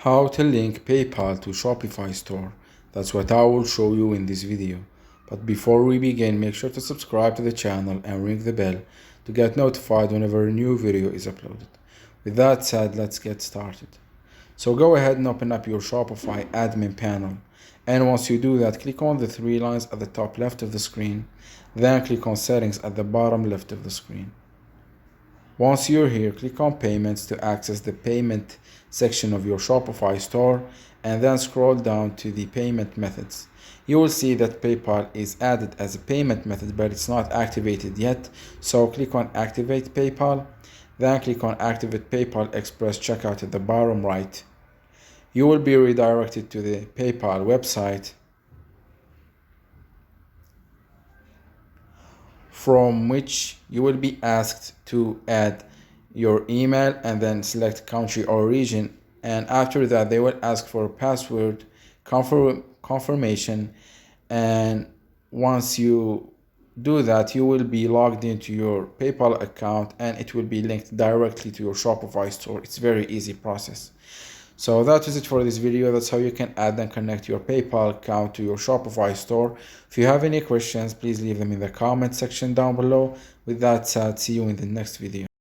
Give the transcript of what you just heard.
How to link PayPal to Shopify store. That's what I will show you in this video. But before we begin, make sure to subscribe to the channel and ring the bell to get notified whenever a new video is uploaded. With that said, let's get started. So go ahead and open up your Shopify admin panel. And once you do that, click on the three lines at the top left of the screen. Then click on settings at the bottom left of the screen. Once you're here, click on Payments to access the payment section of your Shopify store, and then scroll down to the payment methods. You will see that PayPal is added as a payment method, but it's not activated yet. So click on Activate PayPal, then click on Activate PayPal Express checkout at the bottom right. You will be redirected to the PayPal website, from which you will be asked to add your email and then select country or region, and after that they will ask for a password confirmation, and once you do that you will be logged into your PayPal account and it will be linked directly to your Shopify store. It's a very easy process. So that is it for this video. That's how you can add and connect your PayPal account to your Shopify store. If you have any questions, please leave them in the comment section down below. With that said, see you in the next video.